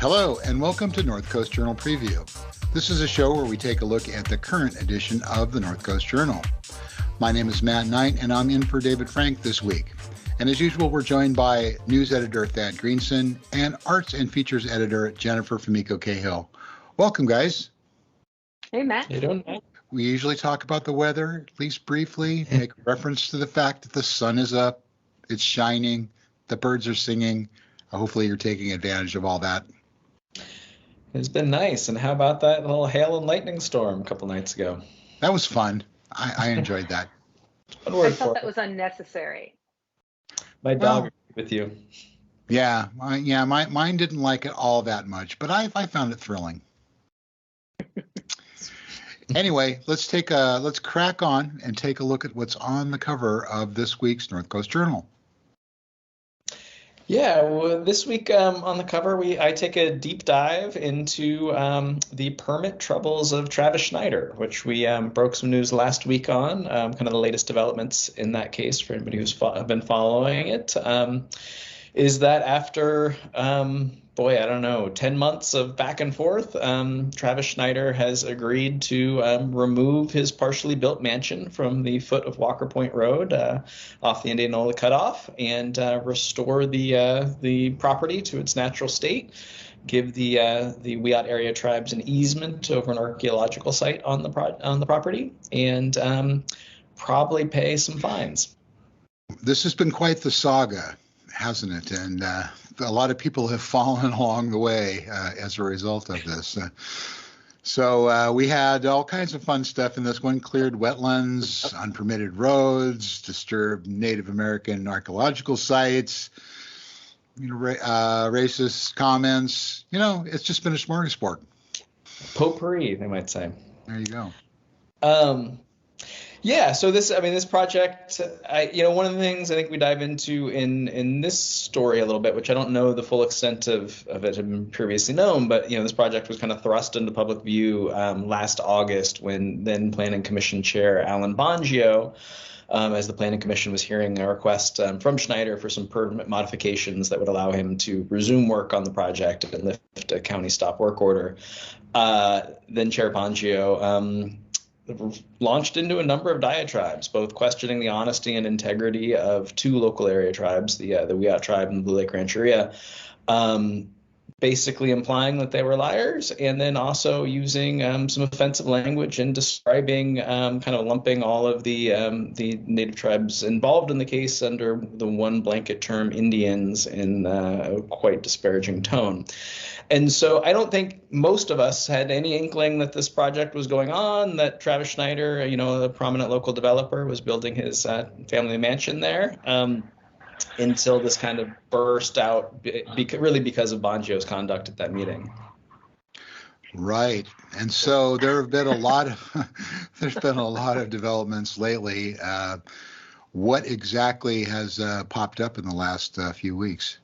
Hello, and welcome to North Coast Journal Preview. This is a show where we take a look at the current edition of the North Coast Journal. My name is Matt Knight, and I'm in for David Frank this week. And as usual, we're joined by news editor Thad Greenson and arts and features editor Jennifer Fumiko Cahill. Welcome, guys. Hey, Matt. How you doing, Matt? We usually talk about the weather, at least briefly, make reference to the fact that the sun is up, it's shining, the birds are singing. Hopefully you're taking advantage of all that. It's been nice. And how about that little hail and lightning storm a couple nights ago? That was fun. I enjoyed that. I thought that was unnecessary. My dog with you. Yeah, mine didn't like it all that much, but I found it thrilling. Anyway, let's crack on and take a look at what's on the cover of this week's North Coast Journal. Yeah, well, this week on the cover, I take a deep dive into the permit troubles of Travis Schneider, which we broke some news last week on, kind of the latest developments in that case for anybody who's been following it. Is that after, 10 months of back and forth, Travis Schneider has agreed to remove his partially built mansion from the foot of Walker Point Road off the Indianola Cutoff and restore the property to its natural state, give the Wiyot area tribes an easement over an archaeological site on the property, and probably pay some fines. This has been quite the saga, hasn't it? And a lot of people have fallen along the way as a result of this. So we had all kinds of fun stuff in this one: cleared wetlands, unpermitted roads, disturbed Native American archaeological sites, racist comments. It's just been a smorgasbord. Potpourri, they might say. There you go. Yeah, so this project, one of the things I think we dive into in this story a little bit, which I don't know the full extent of it had been previously known, but this project was kind of thrust into public view last August when then Planning Commission Chair Alan Bongio, as the Planning Commission was hearing a request from Schneider for some permit modifications that would allow him to resume work on the project and lift a county stop work order. Then Chair Bongio launched into a number of diatribes, both questioning the honesty and integrity of two local area tribes, the Wiyot tribe and the Blue Lake Rancheria, basically implying that they were liars, and then also using some offensive language and describing, kind of lumping all of the Native tribes involved in the case under the one blanket term Indians in a quite disparaging tone. And so I don't think most of us had any inkling that this project was going on, that Travis Schneider, a prominent local developer, was building his family mansion there, until this kind of burst out, because of Bongio's conduct at that meeting. Right. And so there's been a lot of developments lately. What exactly has popped up in the last few weeks?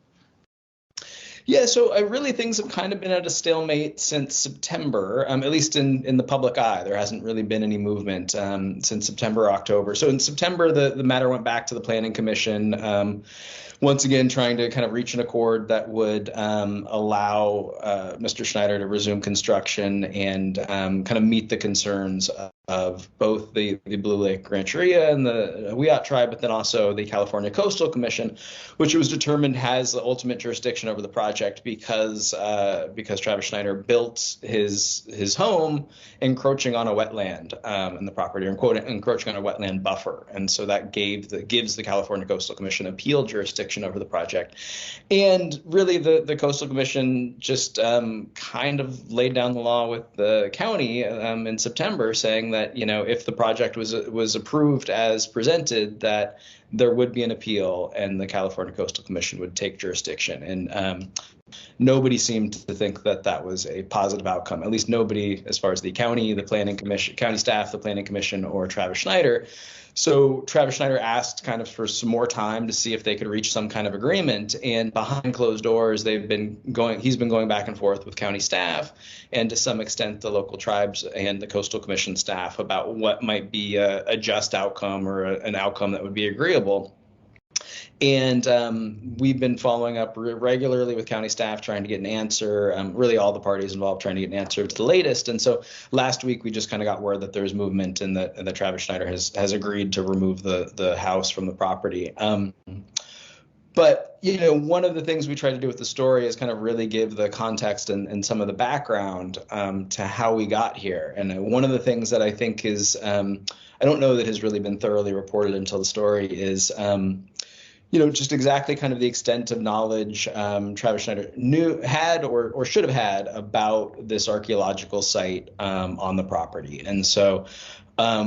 Yeah, so really things have kind of been at a stalemate since September, at least in the public eye. There hasn't really been any movement since September or October. So in September, the matter went back to the Planning Commission, once again trying to kind of reach an accord that would allow Mr. Schneider to resume construction and kind of meet the concerns of both the Blue Lake Rancheria and the Wiyot tribe, but then also the California Coastal Commission, which it was determined has the ultimate jurisdiction over the project because Travis Schneider built his home encroaching on a wetland in the property, or encroaching on a wetland buffer, and so that gives the California Coastal Commission appeal jurisdiction over the project. And really, the Coastal Commission just kind of laid down the law with the county in September, saying that if the project was approved as presented, that there would be an appeal and the California Coastal Commission would take jurisdiction. And nobody seemed to think that that was a positive outcome, at least nobody as far as the county, the planning commission, county staff, the planning commission, or Travis Schneider. So Travis Schneider asked kind of for some more time to see if they could reach some kind of agreement. And behind closed doors, he's been going back and forth with county staff and to some extent the local tribes and the coastal commission staff about what might be a just outcome or an outcome that would be agreeable. And we've been following up regularly with county staff, trying to get an answer, really all the parties involved trying to get an answer to the latest. And so last week, we just kind of got word that there's movement and that Travis Schneider has agreed to remove the house from the property. But, one of the things we try to do with the story is kind of really give the context and some of the background to how we got here. And one of the things that I think is, I don't know that has really been thoroughly reported until the story is, just exactly kind of the extent of knowledge Travis Schneider had or should have had about this archaeological site on the property. And so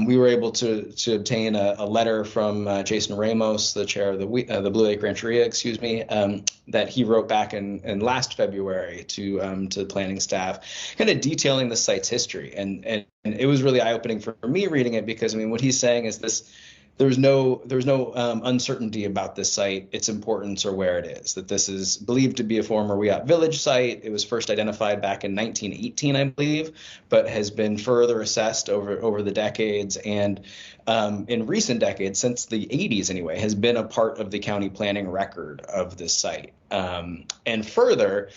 we were able to obtain a letter from Jason Ramos, the chair of the Blue Lake Rancheria, that he wrote back in last February to the planning staff, kind of detailing the site's history. And it was really eye-opening for me reading it because, what he's saying is this. There's no uncertainty about this site, its importance, or where it is. That this is believed to be a former Wiyot village site. It was first identified back in 1918, I believe, but has been further assessed over the decades. And in recent decades, since the 80s anyway, has been a part of the county planning record of this site. And further,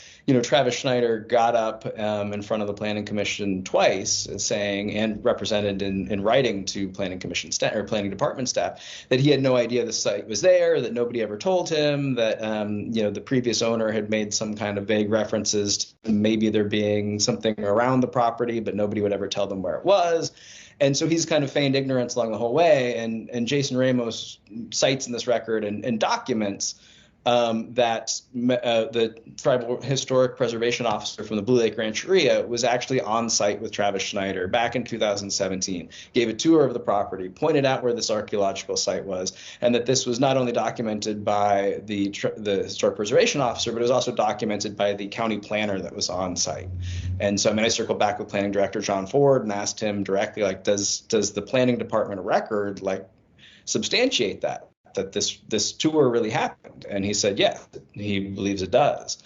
Travis Schneider got up in front of the Planning Commission twice, saying and represented in writing to Planning Commission staff or Planning Department staff that he had no idea the site was there, that nobody ever told him, that the previous owner had made some kind of vague references to maybe there being something around the property, but nobody would ever tell them where it was. And so he's kind of feigned ignorance along the whole way. And Jason Ramos cites in this record and documents that the Tribal Historic Preservation Officer from the Blue Lake Rancheria was actually on site with Travis Schneider back in 2017, gave a tour of the property, pointed out where this archaeological site was, and that this was not only documented by the Historic Preservation Officer, but it was also documented by the county planner that was on site. And so, I circled back with Planning Director John Ford and asked him directly, does the Planning Department record, substantiate that this tour really happened? And he said, yeah, he believes it does.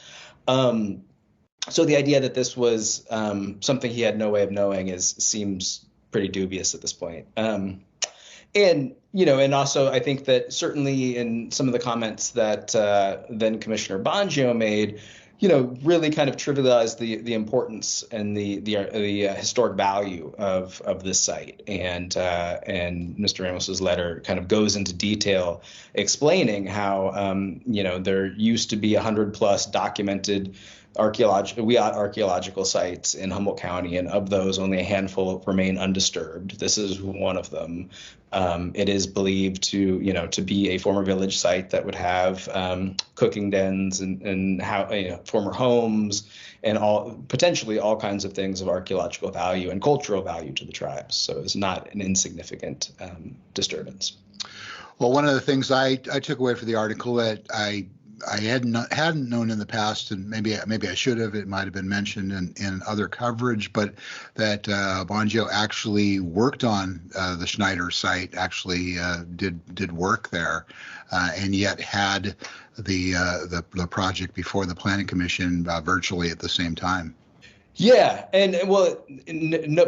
So the idea that this was something he had no way of knowing seems pretty dubious at this point. And also I think that certainly in some of the comments that then Commissioner Bongio made, really kind of trivialized the importance and the historic value of this site. And Mr. Ramos's letter kind of goes into detail explaining how, there used to be 100+ documented archaeological sites in Humboldt County, and of those, only a handful remain undisturbed. This is one of them. It is believed to be a former village site that would have cooking dens and former homes and potentially all kinds of things of archaeological value and cultural value to the tribes. So it's not an insignificant disturbance. Well, one of the things I took away from the article that I hadn't known in the past, and maybe I should have. It might have been mentioned in other coverage, but that Bongio actually worked on the Schneider site, actually did work there, and yet had the project before the Planning Commission virtually at the same time. Yeah, and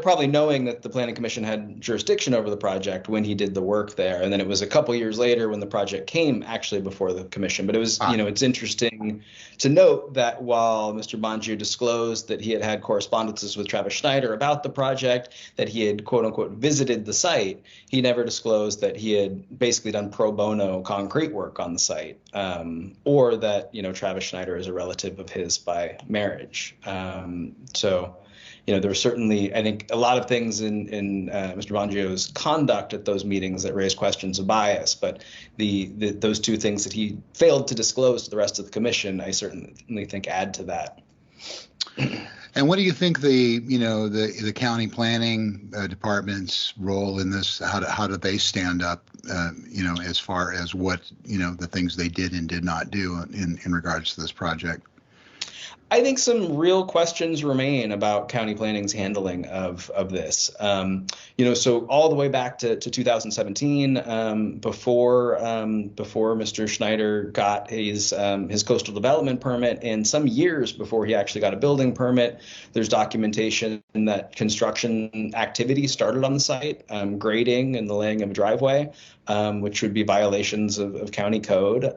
probably knowing that the Planning Commission had jurisdiction over the project when he did the work there, and then it was a couple years later when the project came actually before the commission. But it was, it's interesting to note that while Mr. Bongio disclosed that he had correspondences with Travis Schneider about the project, that he had quote unquote visited the site, he never disclosed that he had basically done pro bono concrete work on the site, or that Travis Schneider is a relative of his by marriage. So, there were certainly, I think, a lot of things in Mr. Bongio's conduct at those meetings that raised questions of bias. But those two things that he failed to disclose to the rest of the commission, I certainly think add to that. And what do you think the county planning department's role in this? How do they stand up? As far as what the things they did and did not do in regards to this project? I think some real questions remain about county planning's handling of this. So all the way back to 2017, before Mr. Schneider got his coastal development permit, and some years before he actually got a building permit, there's documentation that construction activity started on the site, grading and the laying of a driveway, which would be violations of county code.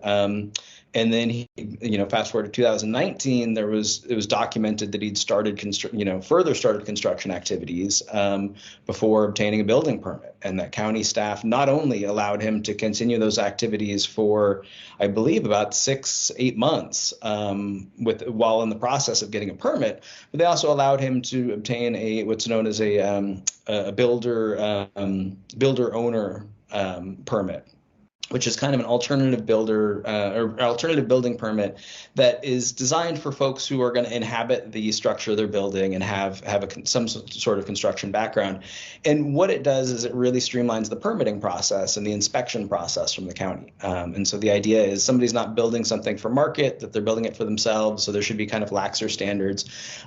And then fast forward to 2019, it was documented that he'd started further started construction activities before obtaining a building permit, and that county staff not only allowed him to continue those activities for, I believe, about 6-8 months while in the process of getting a permit, but they also allowed him to obtain what's known as a builder owner permit, which is kind of an alternative alternative building permit that is designed for folks who are going to inhabit the structure they're building and have some sort of construction background. And what it does is it really streamlines the permitting process and the inspection process from the county. And so the idea is somebody's not building something for market, that they're building it for themselves. So there should be kind of laxer standards.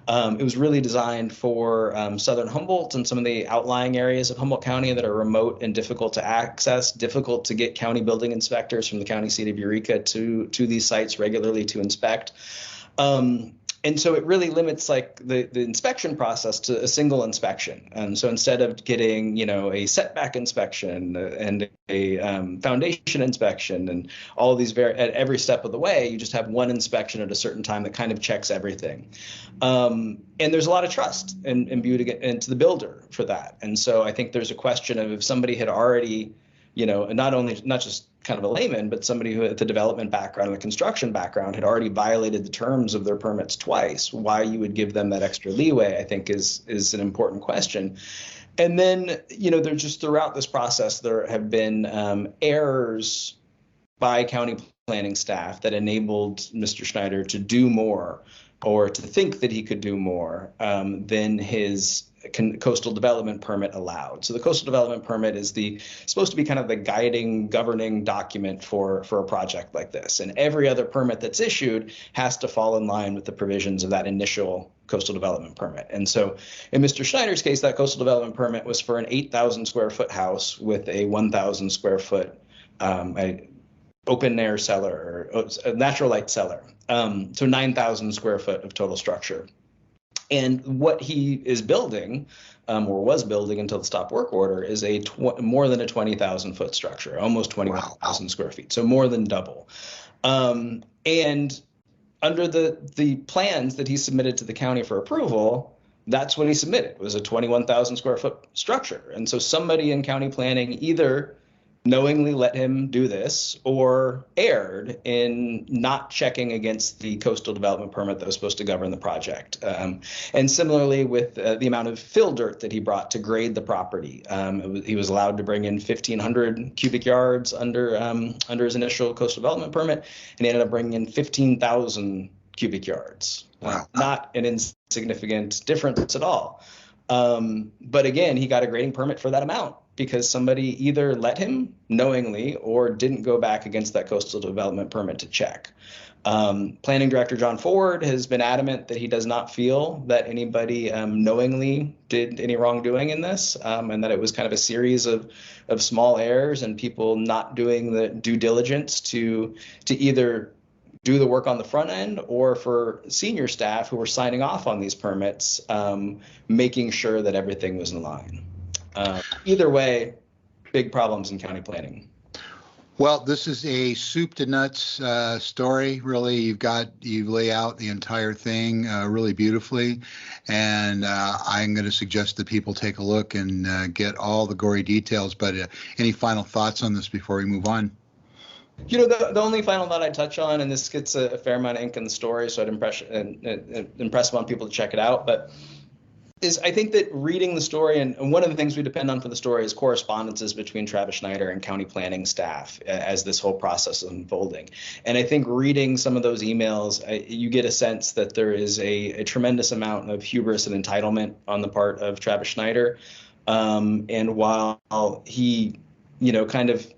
It was really designed for southern Humboldt and some of the outlying areas of Humboldt County that are remote and difficult to access, difficult to get county building inspectors from the county seat of Eureka to these sites regularly to inspect. And so it really limits the inspection process to a single inspection. And so instead of getting, a setback inspection and a foundation inspection and all of these at every step of the way, you just have one inspection at a certain time that kind of checks everything. And there's a lot of trust imbued into the builder for that. And so I think there's a question of if somebody had already, not just kind of a layman, but somebody who had the development background and the construction background had already violated the terms of their permits twice, why you would give them that extra leeway, I think is an important question. And then, there's just throughout this process, there have been errors by county planning staff that enabled Mr. Schneider to do more or to think that he could do more than his coastal development permit allowed. So the coastal development permit is supposed to be kind of the guiding, governing document for a project like this. And every other permit that's issued has to fall in line with the provisions of that initial coastal development permit. And so in Mr. Schneider's case, that coastal development permit was for an 8,000 square foot house with a 1,000 square foot open air cellar or a natural light cellar. So 9,000 square foot of total structure. And what he is building, or was building until the stop work order, is more than a 20,000 foot structure, almost 21,000 square feet, so more than double. And under the plans that he submitted to the county for approval, that's what he submitted, was a 21,000 square foot structure. And so somebody in county planning either knowingly let him do this or erred in not checking against the coastal development permit that was supposed to govern the project. And similarly with the amount of fill dirt that he brought to grade the property. He was allowed to bring in 1,500 cubic yards under his initial coastal development permit, and he ended up bringing in 15,000 cubic yards. Wow. Not an insignificant difference at all. But again, he got a grading permit for that amount because somebody either let him knowingly or didn't go back against that coastal development permit to check. Planning Director John Ford has been adamant that he does not feel that anybody knowingly did any wrongdoing in this, and that it was kind of a series of small errors and people not doing the due diligence to either do the work on the front end, or for senior staff who were signing off on these permits, making sure that everything was in line. Either way, big problems in county planning. Well, this is a soup to nuts story. Really, you lay out the entire thing really beautifully, and I'm going to suggest that people take a look and get all the gory details. But any final thoughts on this before we move on? The only final thought I'd touch on, and this gets a fair amount of ink in the story, so I'd impress upon people to check it out, but is I think that reading the story, and one of the things we depend on for the story is correspondences between Travis Schneider and county planning staff as this whole process is unfolding. And I think reading some of those emails, you get a sense that there is a tremendous amount of hubris and entitlement on the part of Travis Schneider. And while he, kind of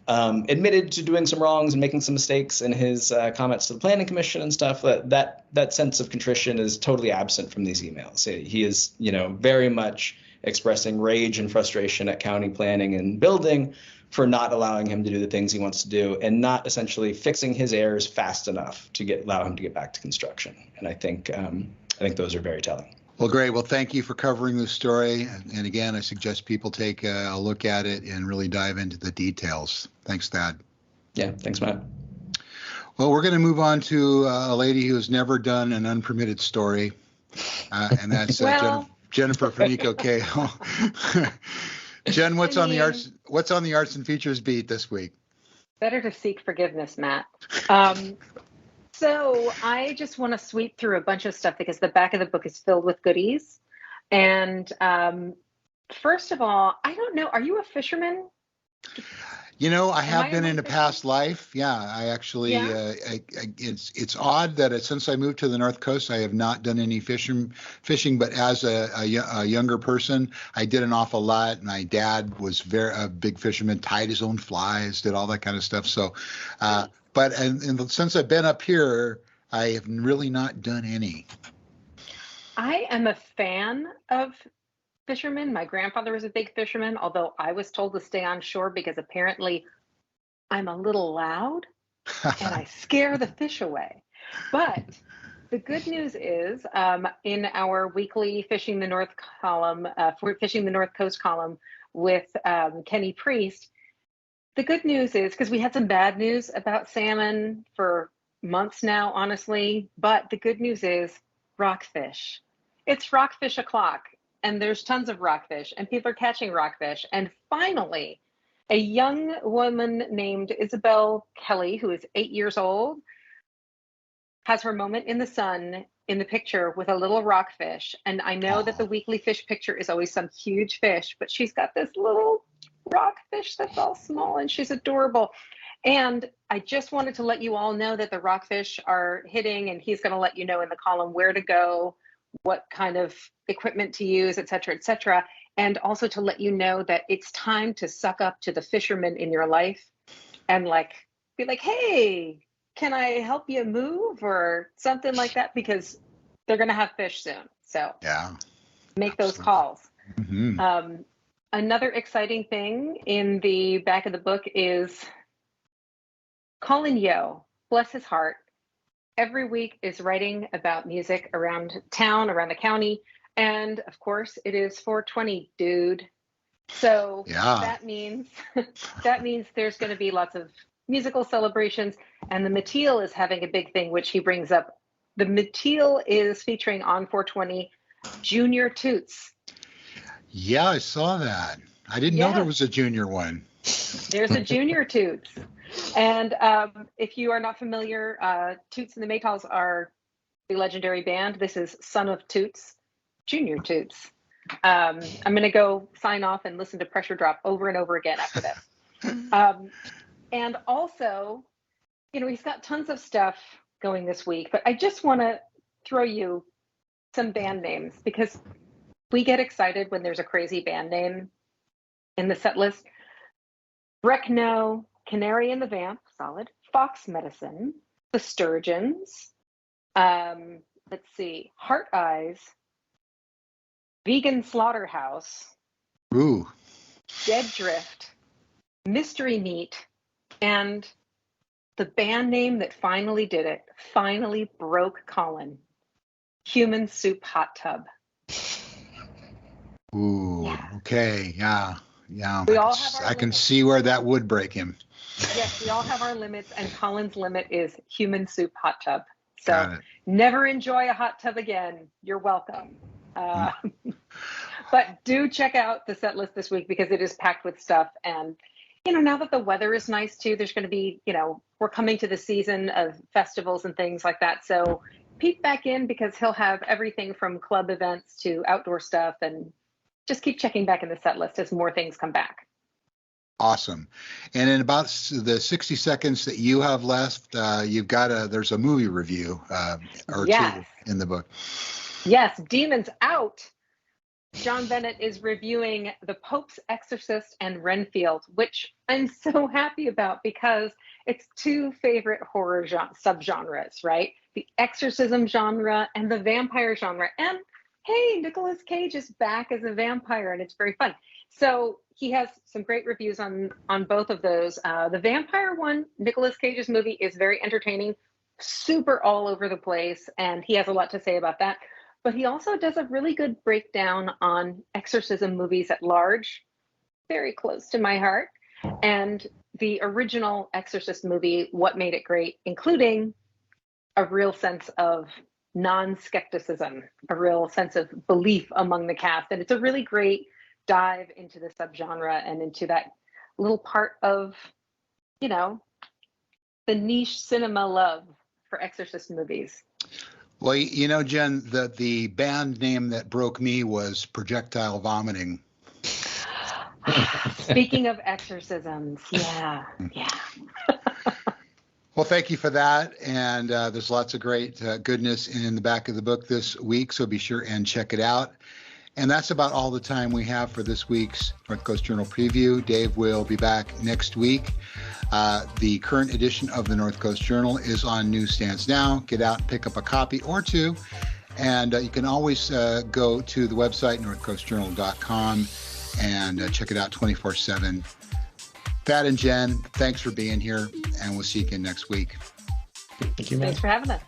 admitted to doing some wrongs and making some mistakes in his comments to the Planning Commission and stuff. That sense of contrition is totally absent from these emails. He is, very much expressing rage and frustration at county planning and building for not allowing him to do the things he wants to do and not essentially fixing his errors fast enough to allow him to get back to construction. And I think those are very telling. Well, great. Well, thank you for covering this story. And again, I suggest people take a look at it and really dive into the details. Thanks, Thad. Yeah, thanks, Matt. Well, we're going to move on to a lady who has never done an unpermitted story, and that's Jennifer Fanico Cahill. Jen, what's on the arts and features beat this week? Better to seek forgiveness, Matt. So I just want to sweep through a bunch of stuff because the back of the book is filled with goodies. And first of all, I don't know, are you a fisherman? I have been in a past life. Yeah, I actually, it's odd that since I moved to the North Coast, I have not done any fishing, but as a younger person, I did an awful lot. My dad was a big fisherman, tied his own flies, did all that kind of stuff. So, but since I've been up here, I have really not done any. I am a fan of fishermen. My grandfather was a big fisherman, although I was told to stay on shore because apparently I'm a little loud and I scare the fish away. But the good news is in our weekly Fishing the North column, for Fishing the North Coast column with Kenny Priest, the good news is, because we had some bad news about salmon for months now, honestly, but the good news is rockfish. It's rockfish o'clock, and there's tons of rockfish, and people are catching rockfish. And finally, a young woman named Isabel Kelly, who is 8 years old, has her moment in the sun in the picture with a little rockfish. And I know that the weekly fish picture is always some huge fish, but she's got this little rockfish that's all small and she's adorable. And I just wanted to let you all know that the rockfish are hitting, and he's going to let you know in the column where to go, what kind of equipment to use, et cetera, and also to let you know that it's time to suck up to the fishermen in your life and be like, hey, can I help you move or something like that, because they're going to have fish soon. So yeah, make those calls. Mm-hmm. Another exciting thing in the back of the book is Colin Yo, bless his heart, every week is writing about music around town, around the county. And of course it is 420, dude. So that means there's going to be lots of musical celebrations, and the Mateel is having a big thing, which he brings up. The Mateel is featuring on 420 Junior Toots. Yeah, I saw that. I didn't know there was a junior one. There's a Junior Toots. And if you are not familiar, Toots and the Maytals are the legendary band. This is Son of Toots, Junior Toots. I'm going to go sign off and listen to Pressure Drop over and over again after this. And also, he's got tons of stuff going this week, but I just want to throw you some band names because we get excited when there's a crazy band name in the set list. Breckno, Canary and the Vamp, solid. Fox Medicine, The Sturgeons, let's see, Heart Eyes, Vegan Slaughterhouse, Ooh, Dead Drift, Mystery Meat, and the band name that finally did it, finally broke Colin, Human Soup Hot Tub. Ooh, yeah. Okay, yeah. We all have our I can see where that would break him. Yes, we all have our limits, and Colin's limit is Human Soup Hot Tub. So never enjoy a hot tub again. You're welcome. But do check out the set list this week because it is packed with stuff. And, now that the weather is nice too, there's going to be, we're coming to the season of festivals and things like that. So peek back in because he'll have everything from club events to outdoor stuff, and just keep checking back in the set list as more things come back. Awesome. And in about the 60 seconds that you have left, there's a movie review or two in the book. Yes, Demons Out. John Bennett is reviewing The Pope's Exorcist and Renfield, which I'm so happy about because it's two favorite horror subgenres, right? The exorcism genre and the vampire genre. And hey, Nicolas Cage is back as a vampire, and it's very fun. So he has some great reviews on both of those. The vampire one, Nicolas Cage's movie, is very entertaining, super all over the place, and he has a lot to say about that. But he also does a really good breakdown on exorcism movies at large, very close to my heart. And the original Exorcist movie, what made it great, including a real sense of non-skepticism, a real sense of belief among the cast. And it's a really great dive into the subgenre and into that little part of, you know, the niche cinema love for exorcist movies. Well, you know, Jen, the band name that broke me was Projectile Vomiting. Speaking of exorcisms, yeah. Well, thank you for that. And there's lots of great goodness in the back of the book this week, so be sure and check it out. And that's about all the time we have for this week's North Coast Journal Preview. Dave will be back next week. The current edition of the North Coast Journal is on newsstands now. Get out and pick up a copy or two. And you can always go to the website, northcoastjournal.com, and check it out 24/7. Thad and Jen, thanks for being here, and we'll see you again next week. Thank you, man. Thanks for having us.